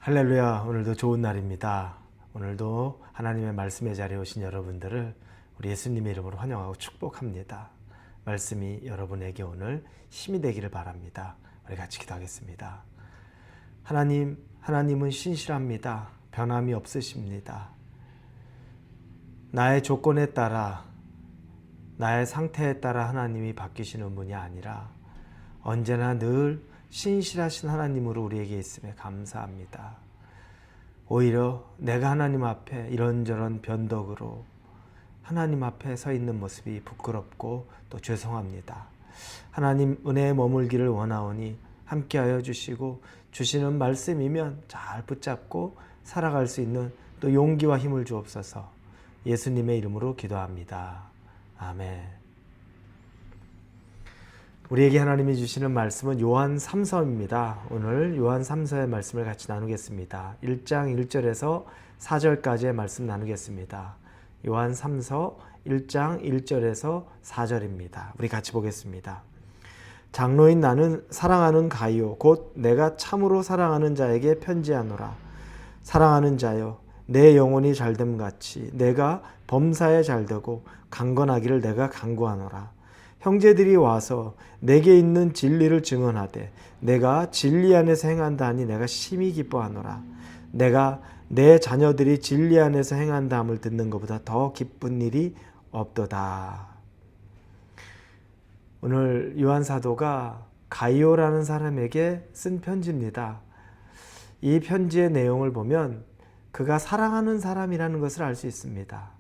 할렐루야. 오늘도 좋은 날입니다. 오늘도 하나님의 말씀의 자리에 오신 여러분들을 우리 예수님의 이름으로 환영하고 축복합니다. 말씀이 여러분에게 오늘 힘이 되기를 바랍니다. 우리 같이 기도하겠습니다. 하나님은 신실합니다. 변함이 없으십니다. 나의 조건에 따라, 나의 상태에 따라 하나님이 바뀌시는 분이 아니라 언제나 늘 신실하신 하나님으로 우리에게 있음에 감사합니다. 오히려 내가 하나님 앞에 이런저런 변덕으로 하나님 앞에 서 있는 모습이 부끄럽고 또 죄송합니다. 하나님 은혜에 머물기를 원하오니 함께하여 주시고 주시는 말씀이면 잘 붙잡고 살아갈 수 있는 또 용기와 힘을 주옵소서. 예수님의 이름으로 기도합니다. 아멘. 우리에게 하나님이 주시는 말씀은 요한 3서입니다. 오늘 요한 3서의 말씀을 같이 나누겠습니다. 1장 1절에서 4절까지의 말씀 나누겠습니다. 요한 3서 1장 1절에서 4절입니다. 우리 같이 보겠습니다. 장로인 나는 사랑하는 가이오 곧 내가 참으로 사랑하는 자에게 편지하노라. 사랑하는 자여 내 영혼이 잘됨 같이 내가 범사에 잘되고 강건하기를 내가 간구하노라. 형제들이 와서 내게 있는 진리를 증언하되 내가 진리 안에서 행한다 하니 내가 심히 기뻐하노라. 내가 내 자녀들이 진리 안에서 행한다 함을 듣는 것보다 더 기쁜 일이 없도다. 오늘 요한 사도가 가이오라는 사람에게 쓴 편지입니다. 이 편지의 내용을 보면 그가 사랑하는 사람이라는 것을 알 수 있습니다.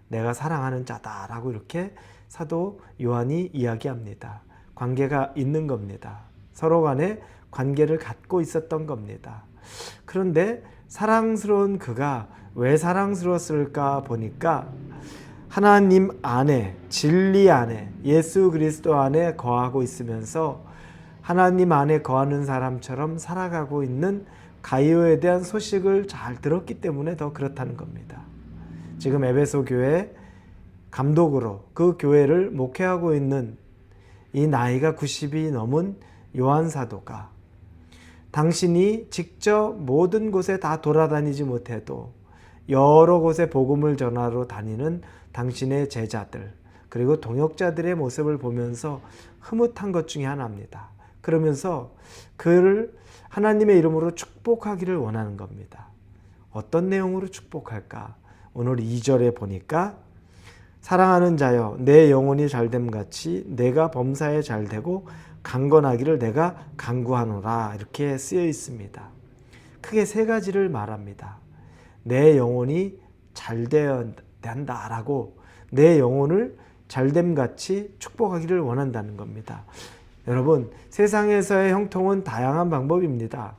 내가 사랑하는 자다라고 이렇게 사도 요한이 이야기합니다. 관계가 있는 겁니다. 서로 간에 관계를 갖고 있었던 겁니다. 그런데 사랑스러운 그가 왜 사랑스러웠을까 보니까 하나님 안에, 진리 안에, 예수 그리스도 안에 거하고 있으면서 하나님 안에 거하는 사람처럼 살아가고 있는 가이오에 대한 소식을 잘 들었기 때문에 더 그렇다는 겁니다. 지금 에베소 교회 감독으로 그 교회를 목회하고 있는 이 나이가 90이 넘은 요한 사도가 당신이 직접 모든 곳에 다 돌아다니지 못해도 여러 곳에 복음을 전하러 다니는 당신의 제자들 그리고 동역자들의 모습을 보면서 흐뭇한 것 중에 하나입니다. 그러면서 그를 하나님의 이름으로 축복하기를 원하는 겁니다. 어떤 내용으로 축복할까? 오늘 2절에 보니까 사랑하는 자여 내 영혼이 잘됨 같이 내가 범사에 잘되고 강건하기를 내가 간구하노라 이렇게 쓰여 있습니다. 크게 세 가지를 말합니다. 내 영혼이 잘되어야 한다라고 내 영혼을 잘됨 같이 축복하기를 원한다는 겁니다. 여러분 세상에서의 형통은 다양한 방법입니다.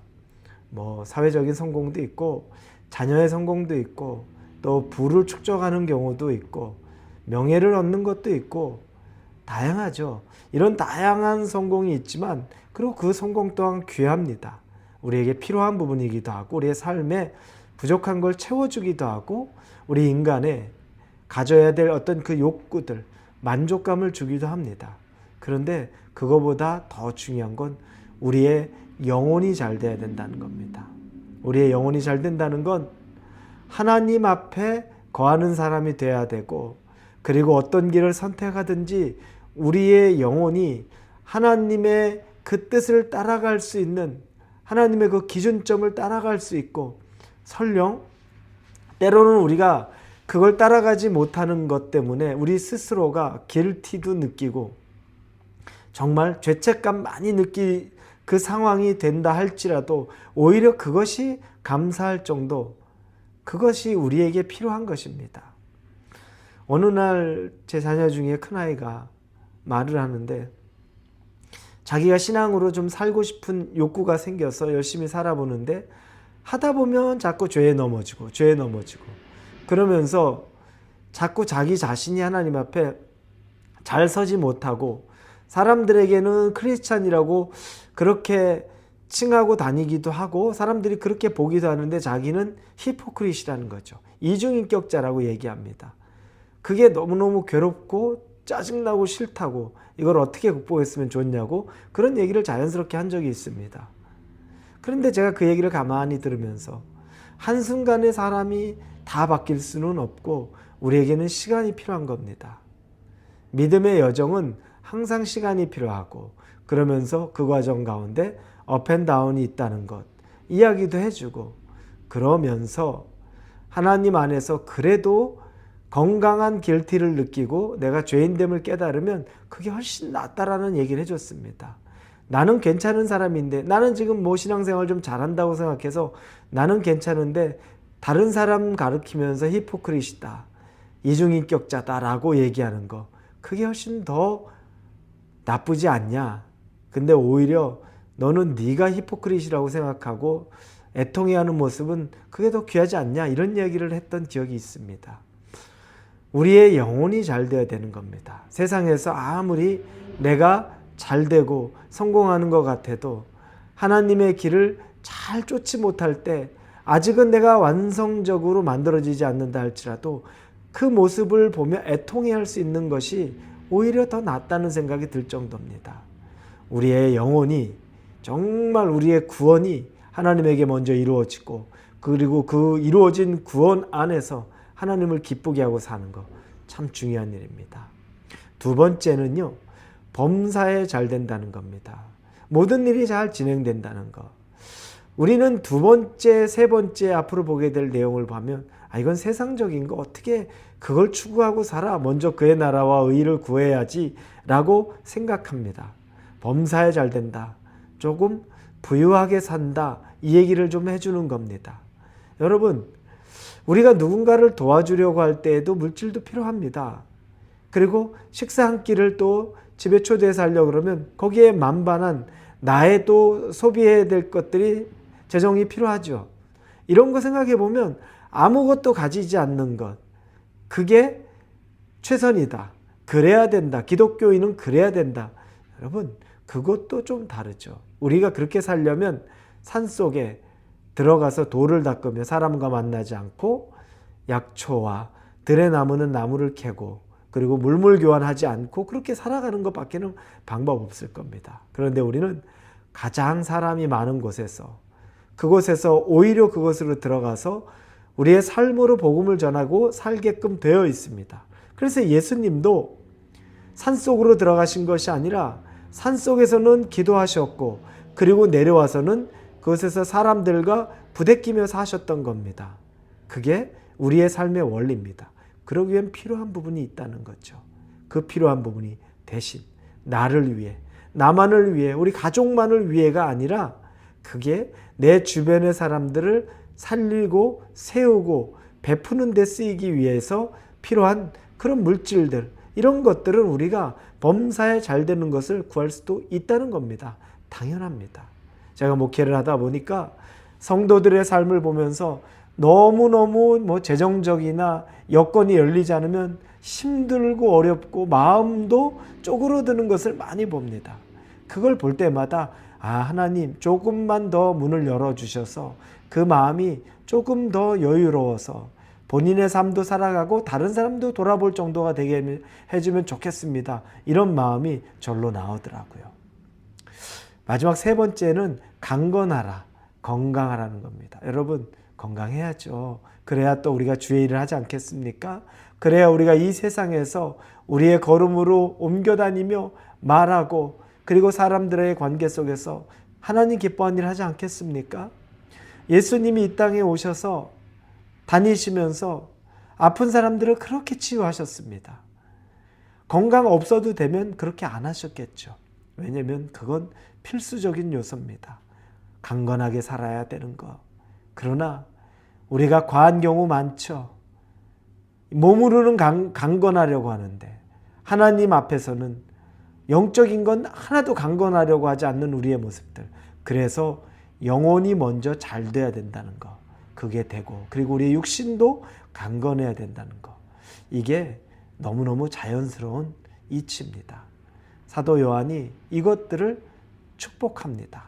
사회적인 성공도 있고 자녀의 성공도 있고 또 부를 축적하는 경우도 있고 명예를 얻는 것도 있고 다양하죠. 이런 다양한 성공이 있지만 그리고 그 성공 또한 귀합니다. 우리에게 필요한 부분이기도 하고 우리의 삶에 부족한 걸 채워주기도 하고 우리 인간에 가져야 될 어떤 그 욕구들, 만족감을 주기도 합니다. 그런데 그거보다 더 중요한 건 우리의 영혼이 잘 돼야 된다는 겁니다. 우리의 영혼이 잘 된다는 건 하나님 앞에 거하는 사람이 돼야 되고 그리고 어떤 길을 선택하든지 우리의 영혼이 하나님의 그 뜻을 따라갈 수 있는 하나님의 그 기준점을 따라갈 수 있고 설령 때로는 우리가 그걸 따라가지 못하는 것 때문에 우리 스스로가 길티도 느끼고 정말 죄책감 많이 느낄 그 상황이 된다 할지라도 오히려 그것이 감사할 정도 그것이 우리에게 필요한 것입니다. 어느 날 제 자녀 중에 큰아이가 말을 하는데 자기가 신앙으로 좀 살고 싶은 욕구가 생겨서 열심히 살아보는데 하다 보면 자꾸 죄에 넘어지고 그러면서 자꾸 자기 자신이 하나님 앞에 잘 서지 못하고 사람들에게는 크리스찬이라고 그렇게 칭하고 다니기도 하고 사람들이 그렇게 보기도 하는데 자기는 히포크릿이라는 거죠. 이중인격자라고 얘기합니다. 그게 너무너무 괴롭고 짜증나고 싫다고 이걸 어떻게 극복했으면 좋냐고 그런 얘기를 자연스럽게 한 적이 있습니다. 그런데 제가 그 얘기를 가만히 들으면서 한순간에 사람이 다 바뀔 수는 없고 우리에게는 시간이 필요한 겁니다. 믿음의 여정은 항상 시간이 필요하고 그러면서 그 과정 가운데 업앤다운이 있다는 것 이야기도 해주고 그러면서 하나님 안에서 그래도 건강한 길티를 느끼고 내가 죄인됨을 깨달으면 그게 훨씬 낫다라는 얘기를 해줬습니다. 나는 괜찮은 사람인데 나는 지금 뭐 신앙생활 좀 잘한다고 생각해서 나는 괜찮은데 다른 사람 가르치면서 히포크리시다, 이중인격자다라고 얘기하는 거 그게 훨씬 더 나쁘지 않냐. 근데 오히려 너는 네가 히포크리시라고 생각하고 애통해하는 모습은 그게 더 귀하지 않냐 이런 얘기를 했던 기억이 있습니다. 우리의 영혼이 잘 되어야 되는 겁니다. 세상에서 아무리 내가 잘 되고 성공하는 것 같아도 하나님의 길을 잘 쫓지 못할 때 아직은 내가 완성적으로 만들어지지 않는다 할지라도 그 모습을 보며 애통해할 수 있는 것이 오히려 더 낫다는 생각이 들 정도입니다. 우리의 영혼이 정말 우리의 구원이 하나님에게 먼저 이루어지고 그리고 그 이루어진 구원 안에서 하나님을 기쁘게 하고 사는 거 참 중요한 일입니다. 두 번째는요. 범사에 잘 된다는 겁니다. 모든 일이 잘 진행된다는 거. 우리는 두 번째, 세 번째 앞으로 보게 될 내용을 보면 이건 세상적인 거 어떻게 그걸 추구하고 살아. 먼저 그의 나라와 의를 구해야지 라고 생각합니다. 범사에 잘 된다. 조금 부유하게 산다. 이 얘기를 좀 해주는 겁니다. 여러분 우리가 누군가를 도와주려고 할 때에도 물질도 필요합니다. 그리고 식사 한 끼를 또 집에 초대해서 하려고 그러면 거기에 만반한 나의 또 소비해야 될 것들이 재정이 필요하죠. 이런 거 생각해 보면 아무것도 가지지 않는 것 그게 최선이다. 그래야 된다. 기독교인은 그래야 된다. 여러분 그것도 좀 다르죠. 우리가 그렇게 살려면 산속에 들어가서 돌을 닦으며 사람과 만나지 않고 약초와 들에 나무는 나무를 캐고 그리고 물물 교환하지 않고 그렇게 살아가는 것밖에는 방법 없을 겁니다. 그런데 우리는 가장 사람이 많은 곳에서 그곳에서 오히려 그곳으로 들어가서 우리의 삶으로 복음을 전하고 살게끔 되어 있습니다. 그래서 예수님도 산속으로 들어가신 것이 아니라 산속에서는 기도하셨고 그리고 내려와서는 그곳에서 사람들과 부대끼며 사셨던 겁니다. 그게 우리의 삶의 원리입니다. 그러기 위한 필요한 부분이 있다는 거죠. 그 필요한 부분이 대신 나를 위해, 나만을 위해, 우리 가족만을 위해가 아니라 그게 내 주변의 사람들을 살리고 세우고 베푸는 데 쓰이기 위해서 필요한 그런 물질들 이런 것들은 우리가 범사에 잘 되는 것을 구할 수도 있다는 겁니다. 당연합니다. 제가 목회를 하다 보니까 성도들의 삶을 보면서 너무너무 재정적이나 여건이 열리지 않으면 힘들고 어렵고 마음도 쪼그러드는 것을 많이 봅니다. 그걸 볼 때마다 하나님 조금만 더 문을 열어주셔서 그 마음이 조금 더 여유로워서 본인의 삶도 살아가고 다른 사람도 돌아볼 정도가 되게 해주면 좋겠습니다. 이런 마음이 절로 나오더라고요. 마지막 세 번째는 강건하라, 건강하라는 겁니다. 여러분 건강해야죠. 그래야 또 우리가 주의 일을 하지 않겠습니까? 그래야 우리가 이 세상에서 우리의 걸음으로 옮겨다니며 말하고 그리고 사람들의 관계 속에서 하나님 기뻐하는 일을 하지 않겠습니까? 예수님이 이 땅에 오셔서 다니시면서 아픈 사람들을 그렇게 치유하셨습니다. 건강 없어도 되면 그렇게 안 하셨겠죠. 왜냐하면 그건 필수적인 요소입니다. 강건하게 살아야 되는 거. 그러나 우리가 과한 경우 많죠. 몸으로는 강건하려고 하는데 하나님 앞에서는 영적인 건 하나도 강건하려고 하지 않는 우리의 모습들. 그래서 영혼이 먼저 잘 돼야 된다는 거. 그게 되고 그리고 우리의 육신도 강건해야 된다는 거. 이게 너무너무 자연스러운 이치입니다. 사도 요한이 이것들을 축복합니다.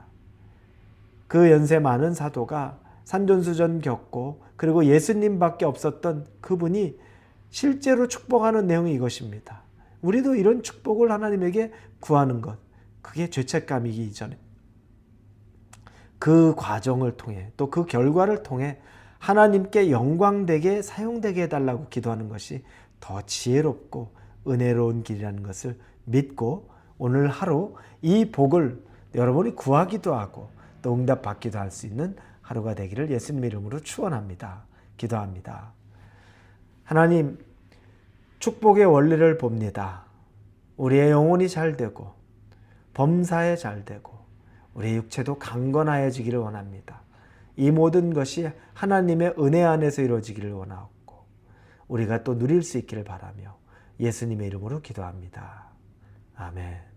그 연세 많은 사도가 산전수전 겪고 그리고 예수님밖에 없었던 그분이 실제로 축복하는 내용이 이것입니다. 우리도 이런 축복을 하나님에게 구하는 것. 그게 죄책감이기 이전에 그 과정을 통해 또 그 결과를 통해 하나님께 영광되게 사용되게 해달라고 기도하는 것이 더 지혜롭고 은혜로운 길이라는 것을 믿고 오늘 하루 이 복을 여러분이 구하기도 하고 또 응답받기도 할 수 있는 하루가 되기를 예수님 이름으로 축원합니다. 기도합니다. 하나님, 축복의 원리를 봅니다. 우리의 영혼이 잘 되고 범사에 잘 되고 우리의 육체도 강건하여지기를 원합니다. 이 모든 것이 하나님의 은혜 안에서 이루어지기를 원하고 우리가 또 누릴 수 있기를 바라며 예수님의 이름으로 기도합니다. 아멘.